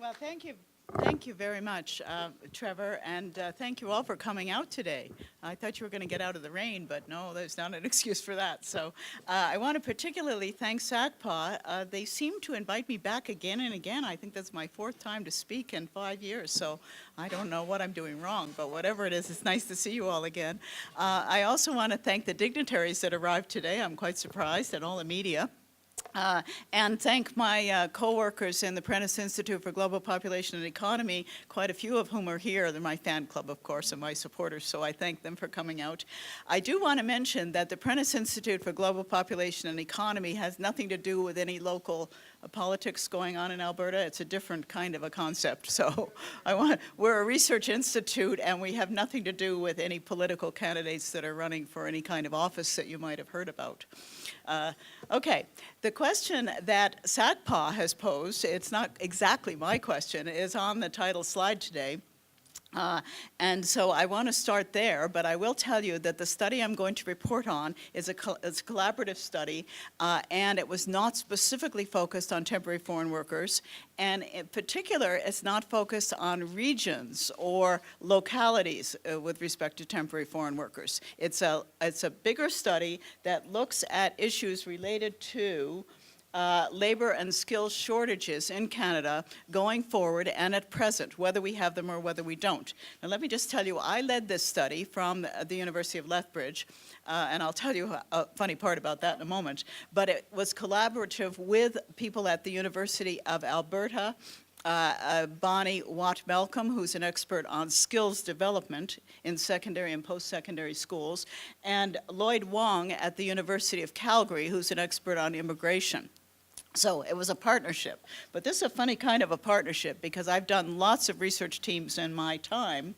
Well, thank you very much, Trevor, and thank you all for coming out today. I thought you were going to get out of the rain, but no, there's not an excuse for that. So I want to particularly thank SACPA. They seem to invite me back again and again. I think that's my fourth time to speak in 5 years, so I don't know what I'm doing wrong, but whatever it is, it's nice to see you all again. I also want to thank the dignitaries that arrived today. I'm quite surprised, and all the media. And thank my co-workers in the Prentice Institute for Global Population and Economy, quite a few of whom are here. They're my fan club, of course, and my supporters, so I thank them for coming out. I do want to mention that the Prentice Institute for Global Population and Economy has nothing to do with any local politics going on in Alberta. It's a different kind of a concept. So we're a research institute, and we have nothing to do with any political candidates that are running for any kind of office that you might have heard about. Okay, the question that SACPA has posed, it's not exactly my question, is on the title slide today. And so I want to start there, but I will tell you that the study I'm going to report on is a collaborative study, and it was not specifically focused on temporary foreign workers, and in particular, it's not focused on regions or localities with respect to temporary foreign workers. It's a bigger study that looks at issues related to labor and skills shortages in Canada going forward and at present, whether we have them or whether we don't. Now let me just tell you, I led this study from the University of Lethbridge, and I'll tell you a funny part about that in a moment, but it was collaborative with people at the University of Alberta, Bonnie Watt-Malcolm, who's an expert on skills development in secondary and post-secondary schools, and Lloyd Wong at the University of Calgary, who's an expert on immigration. So it was a partnership. But this is a funny kind of a partnership because I've done lots of research teams in my time.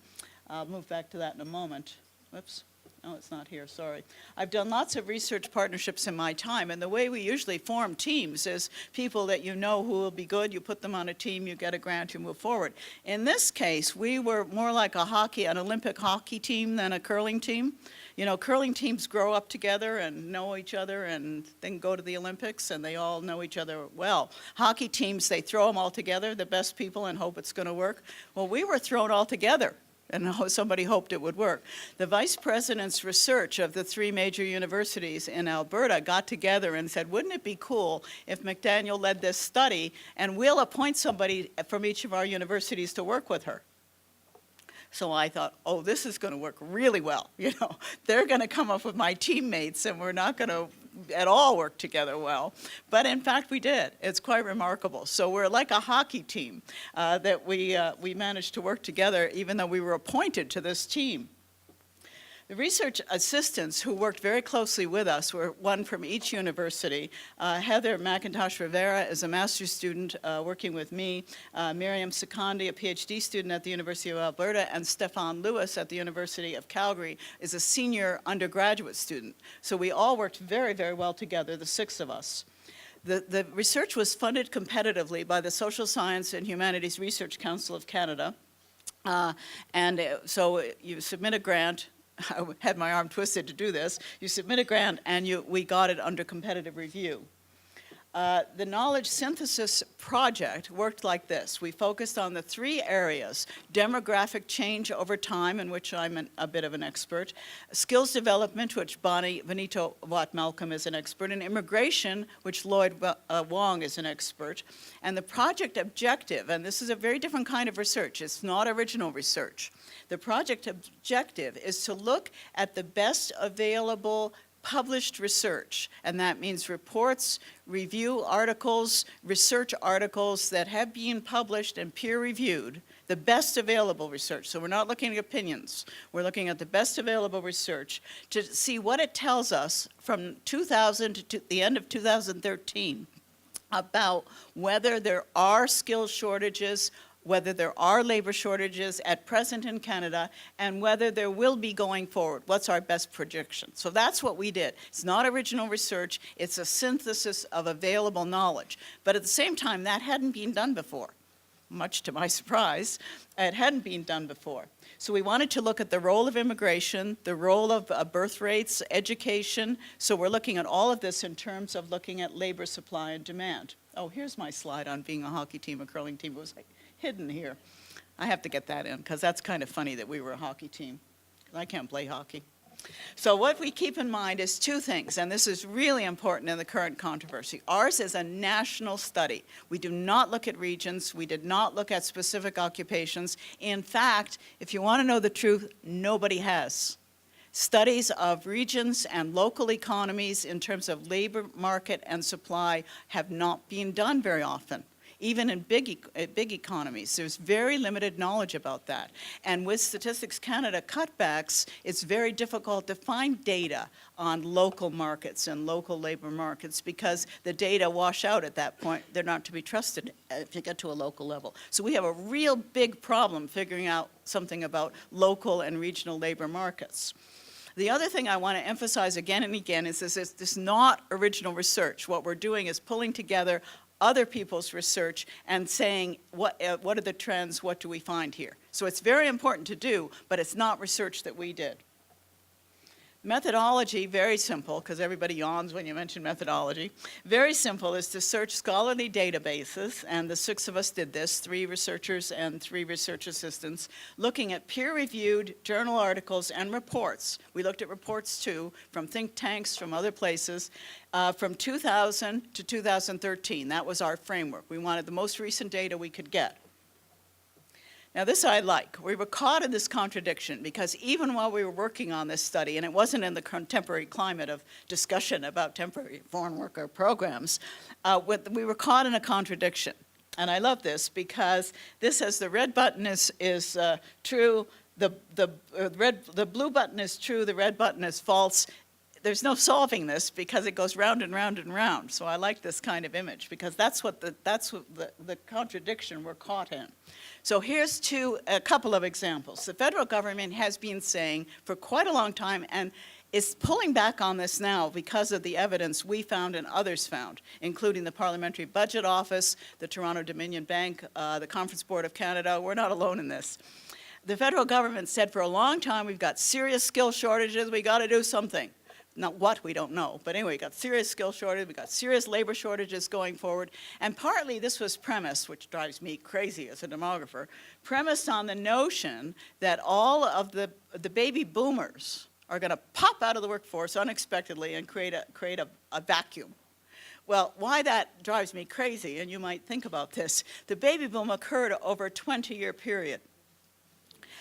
I'll move back to that in a moment. Whoops. No, it's not here, sorry. I've done lots of research partnerships in my time, and the way we usually form teams is people that you know who will be good, you put them on a team, you get a grant, you move forward. In this case, we were more like an Olympic hockey team than a curling team. You know, curling teams grow up together and know each other and then go to the Olympics and they all know each other well. Hockey teams, they throw them all together, the best people, and hope it's going to work. Well, we were thrown all together and somebody hoped it would work. The vice president's research of the 3 major universities in Alberta got together and said, wouldn't it be cool if McDaniel led this study and we'll appoint somebody from each of our universities to work with her? So I thought, oh, this is going to work really well. You know, they're going to come up with my teammates and we're not going to at all work together well. But in fact, we did. It's quite remarkable. So we're like a hockey team that we managed to work together even though we were appointed to this team. The research assistants who worked very closely with us were one from each university. Heather McIntosh Rivera is a master's student working with me. Miriam Secondi, a PhD student at the University of Alberta, and Stefan Lewis at the University of Calgary is a senior undergraduate student. So we all worked very, very well together, the 6 of us. The research was funded competitively by the Social Science and Humanities Research Council of Canada. So you submit a grant. I had my arm twisted to do this. You submit a grant and we got it under competitive review. The knowledge synthesis project worked like this. We focused on the 3 areas: demographic change over time, in which I'm a bit of an expert, skills development, which Bonnie Watt-Malcolm is an expert, and immigration, which Lloyd Wong is an expert. And the project objective, and this is a very different kind of research, it's not original research. The project objective is to look at the best available published research, and that means reports, review articles, research articles that have been published and peer-reviewed, the best available research. So we're not looking at opinions. We're looking at the best available research to see what it tells us from 2000 to the end of 2013 about whether there are skill shortages, whether there are labor shortages at present in Canada, and whether there will be going forward. What's our best projection? So that's what we did. It's not original research, it's a synthesis of available knowledge. But at the same time, that hadn't been done before. Much to my surprise, it hadn't been done before. So we wanted to look at the role of immigration, the role of birth rates, education. So we're looking at all of this in terms of looking at labor supply and demand. Oh, here's my slide on being a hockey team, a curling team. It was like hidden here. I have to get that in because that's kind of funny that we were a hockey team. I can't play hockey. So what we keep in mind is two things, and this is really important in the current controversy. Ours is a national study. We do not look at regions. We did not look at specific occupations. In fact, if you want to know the truth, nobody has. Studies of regions and local economies in terms of labor market and supply have not been done very often. Even in big economies, there's very limited knowledge about that. And with Statistics Canada cutbacks, it's very difficult to find data on local markets and local labor markets because the data wash out at that point. They're not to be trusted if you get to a local level. So we have a real big problem figuring out something about local and regional labor markets. The other thing I want to emphasize again and again is this is not original research. What we're doing is pulling together other people's research and saying, what are the trends, what do we find here? So it's very important to do, but it's not research that we did. Methodology, very simple, because everybody yawns when you mention methodology. Very simple is to search scholarly databases, and the 6 of us did this, 3 researchers and 3 research assistants, looking at peer-reviewed journal articles and reports. We looked at reports too, from think tanks, from other places, from 2000 to 2013. That was our framework. We wanted the most recent data we could get. Now this I like. We were caught in this contradiction because even while we were working on this study, and it wasn't in the contemporary climate of discussion about temporary foreign worker programs, we were caught in a contradiction. And I love this because this says the red button is true, the blue button is true, the red button is false. There's no solving this because it goes round and round and round. So I like this kind of image because that's what the contradiction we're caught in. So here's a couple of examples. The federal government has been saying for quite a long time and is pulling back on this now because of the evidence we found and others found, including the Parliamentary Budget Office, the Toronto Dominion Bank, the Conference Board of Canada. We're not alone in this. The federal government said for a long time we've got serious skill shortages, we got to do something. Not what, we don't know. But anyway, we got serious skill shortage, we got serious labor shortages going forward. And partly this was premised, which drives me crazy as a demographer, premised on the notion that all of the baby boomers are going to pop out of the workforce unexpectedly and create a vacuum. Well, why that drives me crazy, and you might think about this, the baby boom occurred over a 20-year period.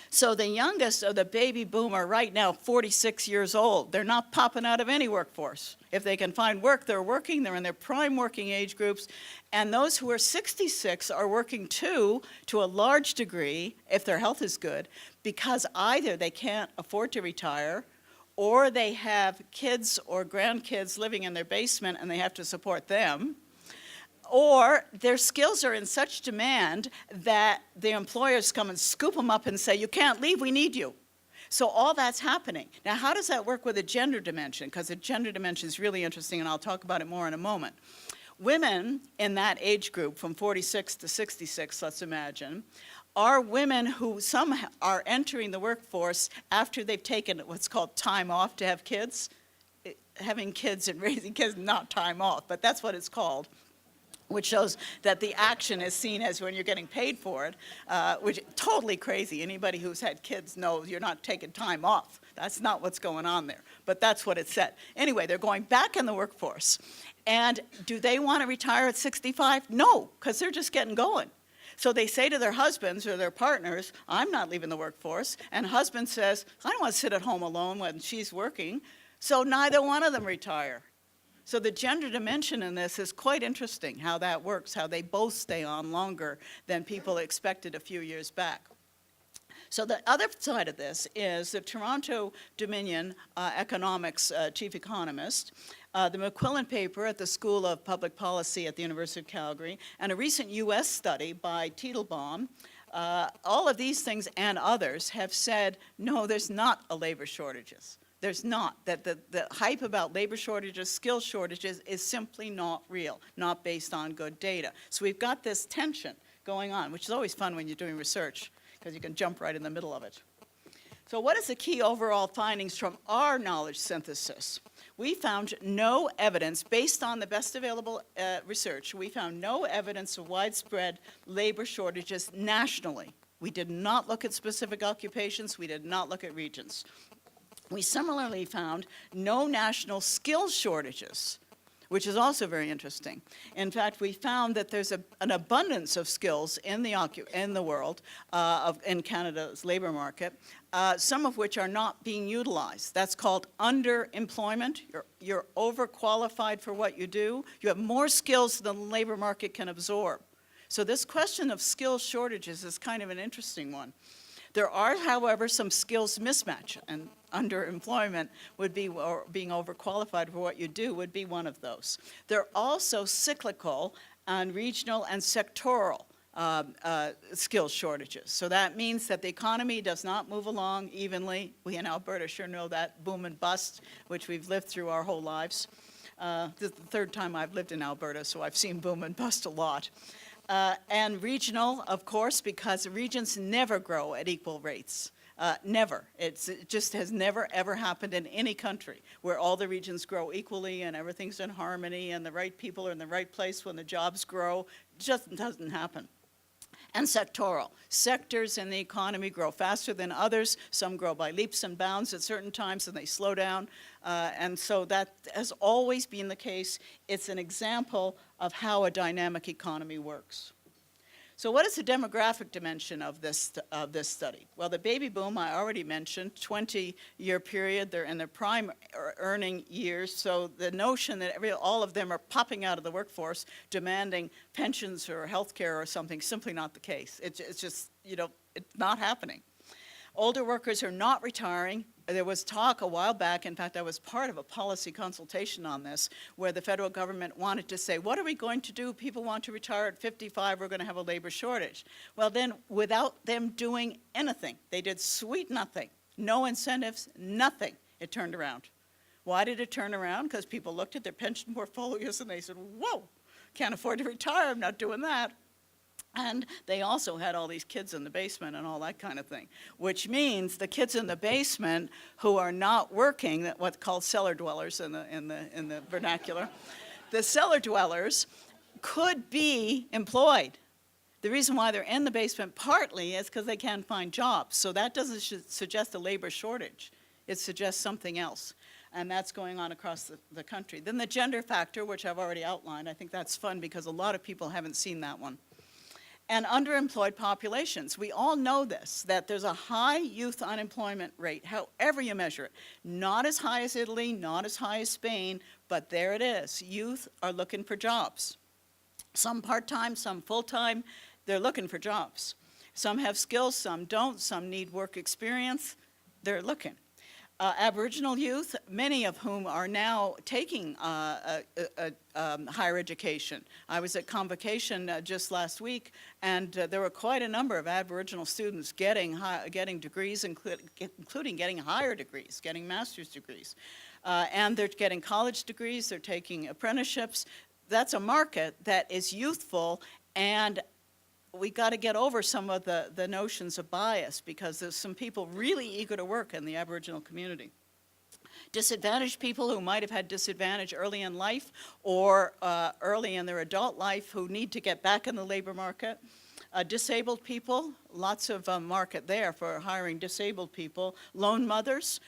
So the youngest of the baby boomer right now, 46 years old, they're not popping out of any workforce. If they can find work, they're working, they're in their prime working age groups. And those who are 66 are working too, to a large degree, if their health is good, because either they can't afford to retire, or they have kids or grandkids living in their basement and they have to support them, or their skills are in such demand that the employers come and scoop them up and say, you can't leave, we need you. So all that's happening. Now, how does that work with a gender dimension? Because the gender dimension is really interesting, and I'll talk about it more in a moment. Women in that age group, from 46 to 66, let's imagine, are women who some are entering the workforce after they've taken what's called time off to have kids. Having kids and raising kids, not time off, but that's what it's called, which shows that the action is seen as when you're getting paid for it, which is totally crazy. Anybody who's had kids knows you're not taking time off. That's not what's going on there, but that's what it said. Anyway, they're going back in the workforce. And do they want to retire at 65? No, because they're just getting going. So they say to their husbands or their partners, I'm not leaving the workforce. And husband says, I don't want to sit at home alone when she's working. So neither one of them retire. So the gender dimension in this is quite interesting, how that works, how they both stay on longer than people expected a few years back. So the other side of this is the Toronto Dominion economics chief economist, the McQuillan paper at the School of Public Policy at the University of Calgary, and a recent US study by Teitelbaum. All of these things and others have said, no, there's not a labor shortages. There's not. That the hype about labor shortages, skill shortages is simply not real, not based on good data. So we've got this tension going on, which is always fun when you're doing research because you can jump right in the middle of it. So what is the key overall findings from our knowledge synthesis? We found no evidence, based on the best available research, we found no evidence of widespread labor shortages nationally. We did not look at specific occupations. We did not look at regions. We similarly found no national skills shortages, which is also very interesting. In fact, we found that there's an abundance of skills in the world, in Canada's labor market, some of which are not being utilized. That's called underemployment. You're overqualified for what you do. You have more skills than the labor market can absorb. So this question of skills shortages is kind of an interesting one. There are, however, some skills mismatch, and underemployment would be, or being overqualified for what you do would be one of those. There are also cyclical and regional and sectoral skills shortages. So that means that the economy does not move along evenly. We in Alberta sure know that boom and bust, which we've lived through our whole lives. This is the third time I've lived in Alberta, so I've seen boom and bust a lot. And regional, of course, because regions never grow at equal rates. Never. It just has never, ever happened in any country where all the regions grow equally and everything's in harmony and the right people are in the right place when the jobs grow. It just doesn't happen. And sectoral. Sectors in the economy grow faster than others. Some grow by leaps and bounds at certain times and they slow down. And so that has always been the case. It's an example of how a dynamic economy works. So what is the demographic dimension of this study? Well, the baby boom I already mentioned, 20-year period, they're in their prime earning years, so the notion that all of them are popping out of the workforce demanding pensions or health care or something, simply not the case. It's just, it's not happening. Older workers are not retiring. There was talk a while back, in fact, I was part of a policy consultation on this, where the federal government wanted to say, what are we going to do? People want to retire at 55, we're going to have a labor shortage. Well then, without them doing anything, they did sweet nothing, no incentives, nothing, it turned around. Why did it turn around? Because people looked at their pension portfolios and they said, whoa, can't afford to retire, I'm not doing that. And they also had all these kids in the basement and all that kind of thing, which means the kids in the basement who are not working, what's called cellar dwellers in the vernacular, the cellar dwellers could be employed. The reason why they're in the basement partly is because they can't find jobs. So that doesn't suggest a labor shortage. It suggests something else. And that's going on across the country. Then the gender factor, which I've already outlined, I think that's fun because a lot of people haven't seen that one. And underemployed populations. We all know this, that there's a high youth unemployment rate, however you measure it. Not as high as Italy, not as high as Spain, but there it is. Youth are looking for jobs. Some part-time, some full-time, they're looking for jobs. Some have skills, some don't, some need work experience, they're looking. Aboriginal youth, many of whom are now taking higher education. I was at convocation just last week, and there were quite a number of Aboriginal students getting degrees, including getting higher degrees, getting master's degrees. And they're getting college degrees, they're taking apprenticeships. That's a market that is youthful, and we got to get over some of the notions of bias because there's some people really eager to work in the Aboriginal community. Disadvantaged people who might have had disadvantage early in life or early in their adult life who need to get back in the labor market. Disabled people, lots of market there for hiring disabled people. Lone mothers,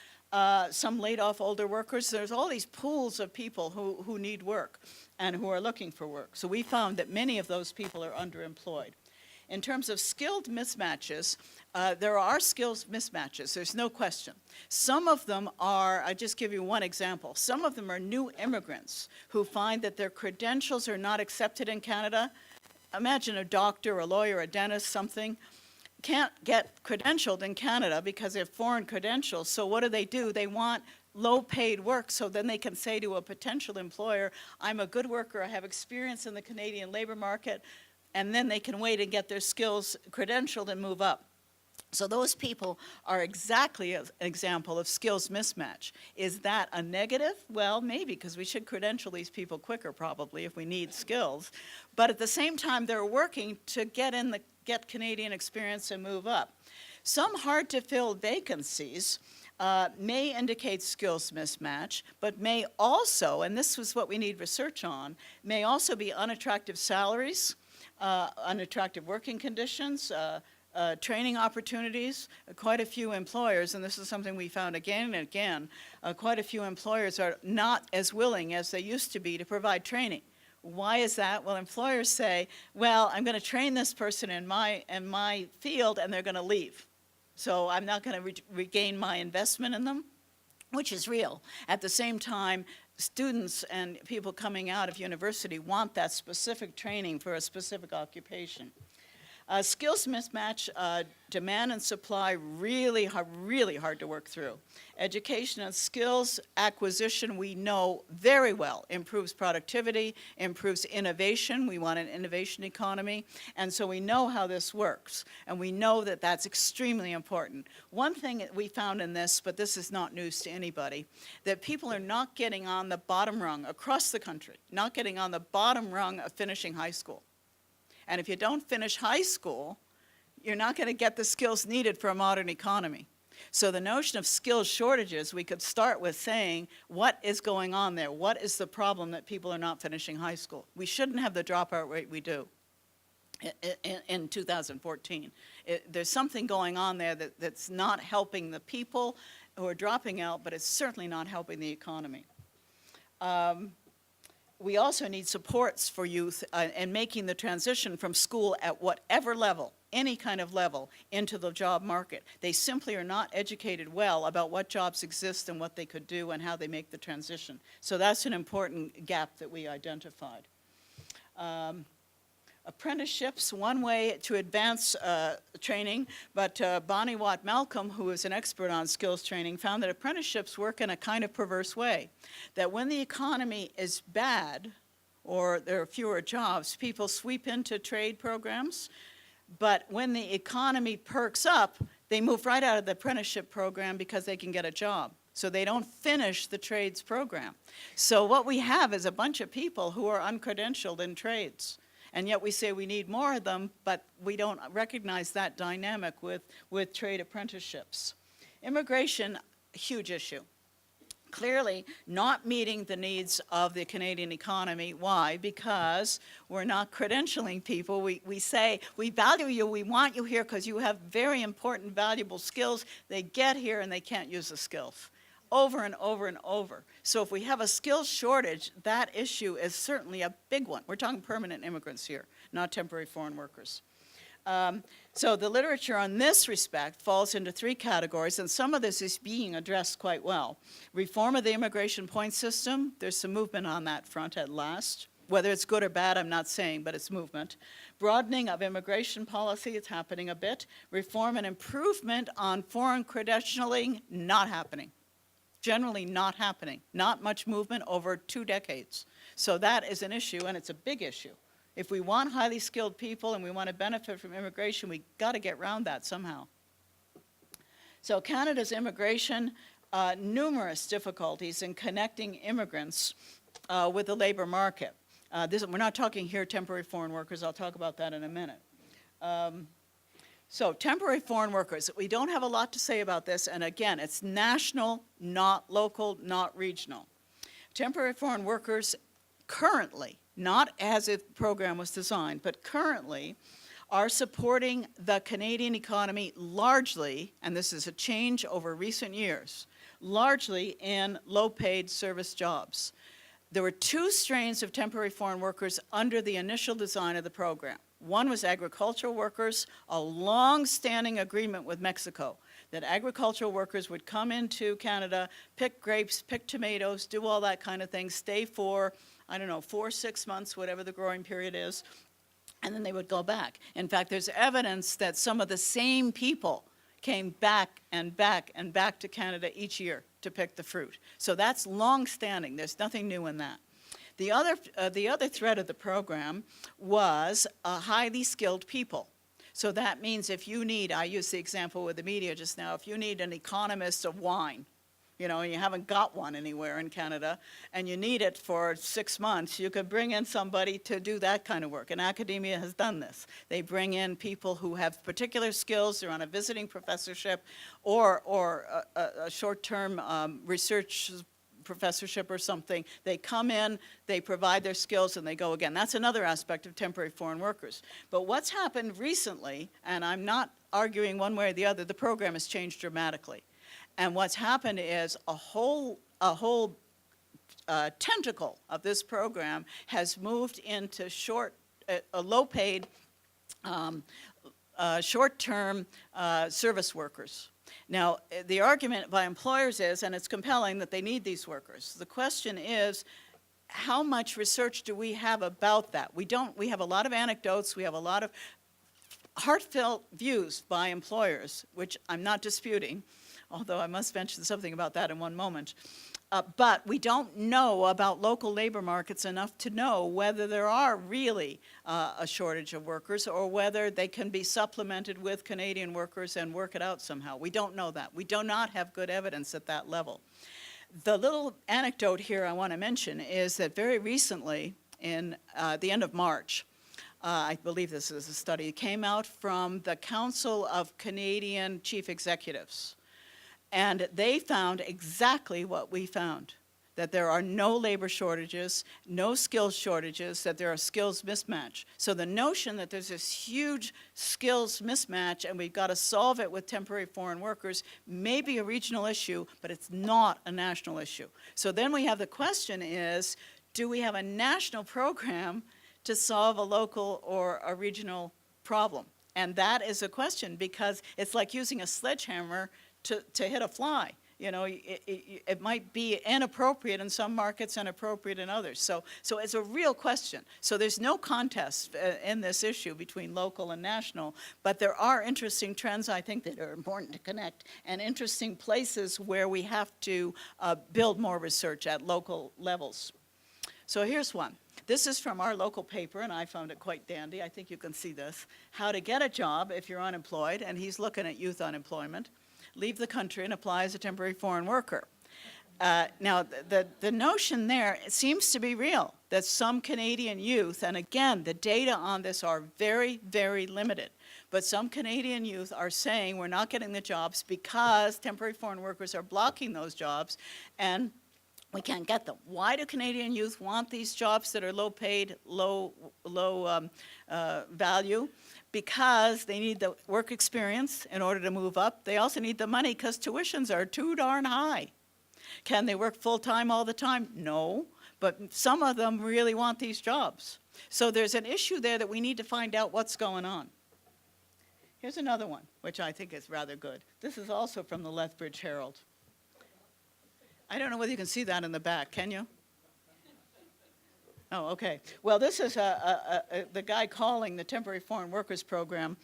some laid off older workers. There's all these pools of people who need work and who are looking for work. So we found that many of those people are underemployed. In terms of skilled mismatches, there are skills mismatches, there's no question. Some of them are, I just give you one example, some of them are new immigrants who find that their credentials are not accepted in Canada. Imagine a doctor, a lawyer, a dentist, something, can't get credentialed in Canada because they have foreign credentials, so what do? They want low-paid work, so then they can say to a potential employer, I'm a good worker, I have experience in the Canadian labor market, and then they can wait and get their skills credentialed and move up. So those people are exactly an example of skills mismatch. Is that a negative? Well, maybe, because we should credential these people quicker probably if we need skills. But at the same time, they're working to get Canadian experience and move up. Some hard-to-fill vacancies may indicate skills mismatch, but may also, and this was what we need research on, may also be unattractive salaries, unattractive working conditions, training opportunities. Quite a few employers, and this is something we found again and again, quite a few employers are not as willing as they used to be to provide training. Why is that? Well, employers say, well, I'm going to train this person in my field and they're going to leave. So I'm not going to regain my investment in them, which is real. At the same time, students and people coming out of university want that specific training for a specific occupation. Skills mismatch, demand and supply, really hard to work through. Education and skills acquisition, we know very well, improves productivity, improves innovation. We want an innovation economy, and so we know how this works, and we know that that's extremely important. One thing that we found in this, but this is not news to anybody, that people are not getting on the bottom rung across the country, not getting on the bottom rung of finishing high school. And if you don't finish high school, you're not going to get the skills needed for a modern economy. So the notion of skills shortages, we could start with saying, what is going on there? What is the problem that people are not finishing high school? We shouldn't have the dropout rate we do in 2014. There's something going on there that's not helping the people who are dropping out, but it's certainly not helping the economy. We also need supports for youth in making the transition from school at whatever level, any kind of level, into the job market. They simply are not educated well about what jobs exist and what they could do and how they make the transition. So that's an important gap that we identified. Apprenticeships, one way to advance training, but Bonnie Watt Malcolm, who is an expert on skills training, found that apprenticeships work in a kind of perverse way. That when the economy is bad, or there are fewer jobs, people sweep into trade programs, but when the economy perks up, they move right out of the apprenticeship program because they can get a job. So they don't finish the trades program. So what we have is a bunch of people who are uncredentialed in trades. And yet we say we need more of them, but we don't recognize that dynamic with trade apprenticeships. Immigration, huge issue. Clearly not meeting the needs of the Canadian economy. Why? Because we're not credentialing people. We say, we value you, we want you here because you have very important, valuable skills. They get here and they can't use the skills. Over and over and over. So if we have a skills shortage, that issue is certainly a big one. We're talking permanent immigrants here, not temporary foreign workers. So the literature on this respect falls into three categories, and some of this is being addressed quite well. Reform of the immigration point system, there's some movement on that front at last. Whether it's good or bad, I'm not saying, but it's movement. Broadening of immigration policy, it's happening a bit. Reform and improvement on foreign credentialing, not happening. Generally not happening. Not much movement over 2 decades. So that is an issue, and it's a big issue. If we want highly skilled people and we want to benefit from immigration, we've got to get around that somehow. So Canada's immigration, numerous difficulties in connecting immigrants with the labor market. We're not talking here temporary foreign workers. I'll talk about that in a minute. So temporary foreign workers, we don't have a lot to say about this, and again, it's national, not local, not regional. Temporary foreign workers currently, not as if the program was designed, but currently are supporting the Canadian economy largely, and this is a change over recent years, largely in low-paid service jobs. There were 2 strains of temporary foreign workers under the initial design of the program. One was agricultural workers, a long-standing agreement with Mexico that agricultural workers would come into Canada, pick grapes, pick tomatoes, do all that kind of thing, stay for, 4, 6 months, whatever the growing period is, and then they would go back. In fact, there's evidence that some of the same people came back and back and back to Canada each year to pick the fruit. So that's long-standing. There's nothing new in that. The other thread of the program was highly skilled people. So that means if you need, I used the example with the media just now, if you need an economist of wine, and you haven't got one anywhere in Canada, and you need it for 6 months, you could bring in somebody to do that kind of work. And academia has done this. They bring in people who have particular skills. They're on a visiting professorship or a short-term research professorship or something. They come in, they provide their skills, and they go again. That's another aspect of temporary foreign workers. But what's happened recently, and I'm not arguing one way or the other, the program has changed dramatically. And what's happened is a whole tentacle of this program has moved into low-paid, short-term service workers. Now, the argument by employers is, and it's compelling, that they need these workers. The question is, how much research do we have about that? We have a lot of anecdotes, we have a lot of heartfelt views by employers, which I'm not disputing, although I must mention something about that in one moment. But we don't know about local labor markets enough to know whether there are really a shortage of workers or whether they can be supplemented with Canadian workers and work it out somehow. We don't know that. We do not have good evidence at that level. The little anecdote here I want to mention is that very recently, in the end of March, I believe this is a study, came out from the Council of Canadian Chief Executives. And they found exactly what we found, that there are no labor shortages, no skills shortages, that there are skills mismatch. So the notion that there's this huge skills mismatch and we've got to solve it with temporary foreign workers may be a regional issue, but it's not a national issue. So then we have the question is, do we have a national program to solve a local or a regional problem? And that is a question, because it's like using a sledgehammer to hit a fly. It might be inappropriate in some markets and appropriate in others. So it's a real question. So there's no contest in this issue between local and national, but there are interesting trends, I think, that are important to connect, and interesting places where we have to build more research at local levels. So here's one. This is from our local paper, and I found it quite dandy. I think you can see this. How to get a job if you're unemployed, and he's looking at youth unemployment. Leave the country and apply as a temporary foreign worker. Now, the notion there, it seems to be real, that some Canadian youth, and again, the data on this are very, very limited, but some Canadian youth are saying we're not getting the jobs because temporary foreign workers are blocking those jobs, and we can't get them. Why do Canadian youth want these jobs that are low paid, low value? Because they need the work experience in order to move up. They also need the money because tuitions are too darn high. Can they work full-time all the time? No, but some of them really want these jobs. So there's an issue there that we need to find out what's going on. Here's another one, which I think is rather good. This is also from the Lethbridge Herald. I don't know whether you can see that in the back, can you? Oh, okay. Well, this is the guy calling the Temporary Foreign Workers Program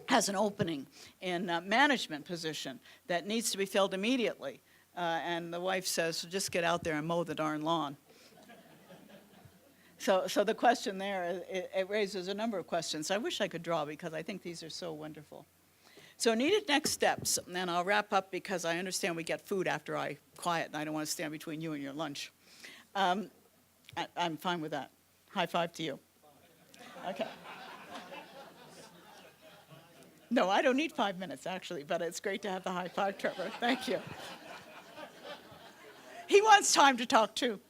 has an opening in a management position that needs to be filled immediately. And the wife says, just get out there and mow the darn lawn. So the question there, it raises a number of questions. I wish I could draw because I think these are so wonderful. So needed next steps, and I'll wrap up because I understand we get food after I quiet, and I don't want to stand between you and your lunch. I'm fine with that. High five to you. Okay. No, I don't need 5 minutes, actually, but it's great to have the high five, Trevor. Thank you. He wants time to talk, too.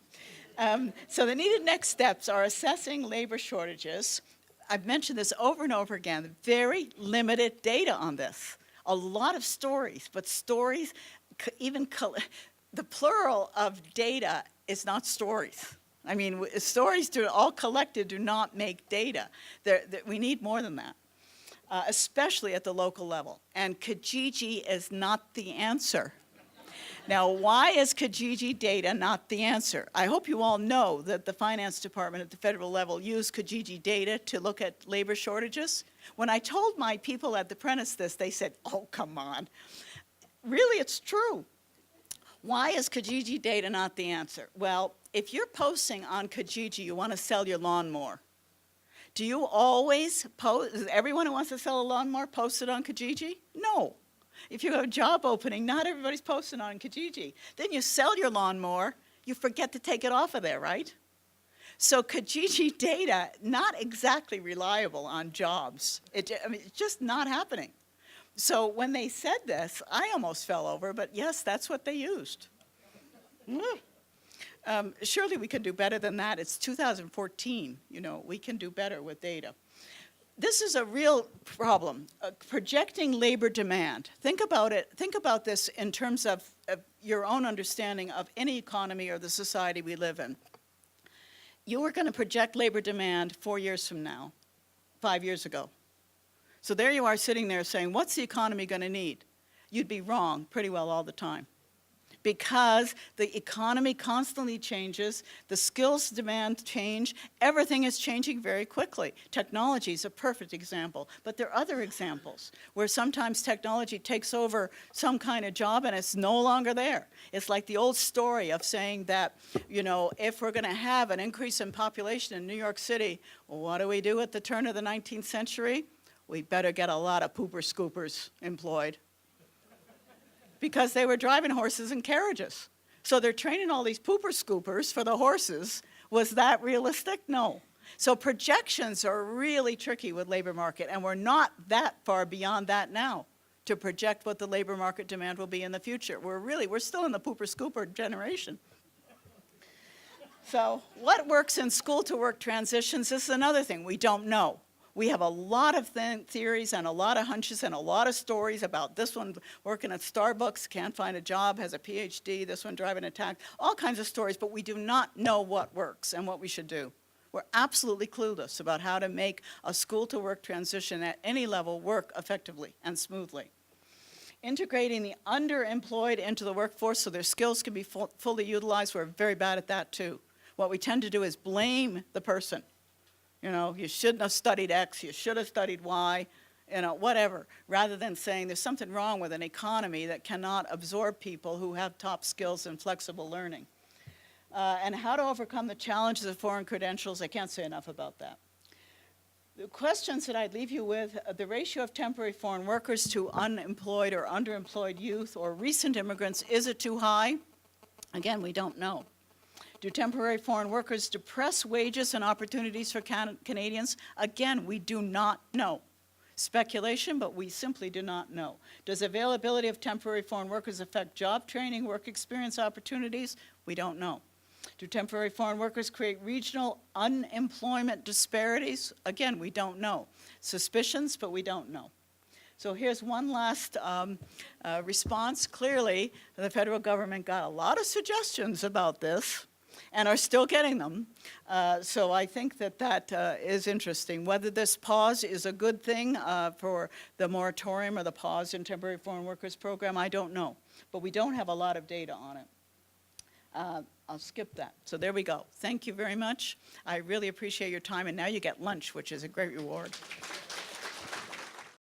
So the needed next steps are assessing labor shortages. I've mentioned this over and over again, very limited data on this. A lot of stories, but stories, even the plural of data is not stories. I mean, stories all collected do not make data. We need more than that, especially at the local level. And Kijiji is not the answer. Now, why is Kijiji data not the answer? I hope you all know that the finance department at the federal level used Kijiji data to look at labor shortages. When I told my people at the Prentice this, they said, oh, come on. Really, it's true. Why is Kijiji data not the answer? Well, if you're posting on Kijiji, you want to sell your lawnmower. Do you always post, is everyone who wants to sell a lawnmower post it on Kijiji? No. If you have a job opening, not everybody's posting on Kijiji. Then you sell your lawnmower, you forget to take it off of there, right? So Kijiji data, not exactly reliable on jobs. I mean, it's just not happening. So when they said this, I almost fell over, but yes, that's what they used. Surely we can do better than that. It's 2014, you know, we can do better with data. This is a real problem, projecting labor demand. Think about it, think about this in terms of your own understanding of any economy or the society we live in. You were going to project labor demand 4 years from now, 5 years ago. So there you are sitting there saying, what's the economy going to need? You'd be wrong pretty well all the time, because the economy constantly changes, the skills demand change, everything is changing very quickly. Technology is a perfect example, but there are other examples where sometimes technology takes over some kind of job and it's no longer there. It's like the old story of saying that, you know, if we're going to have an increase in population in New York City, well, what do we do at the turn of the 19th century? We better get a lot of pooper scoopers employed, because they were driving horses and carriages. So they're training all these pooper scoopers for the horses. Was that realistic? No. So projections are really tricky with labor market, and we're not that far beyond that now to project what the labor market demand will be in the future. We're still in the pooper scooper generation. So what works in school to work transitions? This is another thing we don't know. We have a lot of theories and a lot of hunches and a lot of stories about this one working at Starbucks, can't find a job, has a PhD, this one driving a taxi, all kinds of stories, but we do not know what works and what we should do. We're absolutely clueless about how to make a school-to-work transition at any level work effectively and smoothly. Integrating the underemployed into the workforce so their skills can be fully utilized, we're very bad at that too. What we tend to do is blame the person. You know, you shouldn't have studied X, you should have studied Y, you know, whatever, rather than saying there's something wrong with an economy that cannot absorb people who have top skills and flexible learning. And how to overcome the challenges of foreign credentials, I can't say enough about that. The questions that I'd leave you with, the ratio of temporary foreign workers to unemployed or underemployed youth or recent immigrants, is it too high? Again, we don't know. Do temporary foreign workers depress wages and opportunities for Canadians? Again, we do not know. Speculation, but we simply do not know. Does availability of temporary foreign workers affect job training, work experience opportunities? We don't know. Do temporary foreign workers create regional unemployment disparities? Again, we don't know. Suspicions, but we don't know. So here's one last response. Clearly, the federal government got a lot of suggestions about this and are still getting them. So I think that is interesting. Whether this pause is a good thing for the moratorium or the pause in temporary foreign workers program, I don't know. But we don't have a lot of data on it. I'll skip that. So there we go. Thank you very much. I really appreciate your time. And now you get lunch, which is a great reward.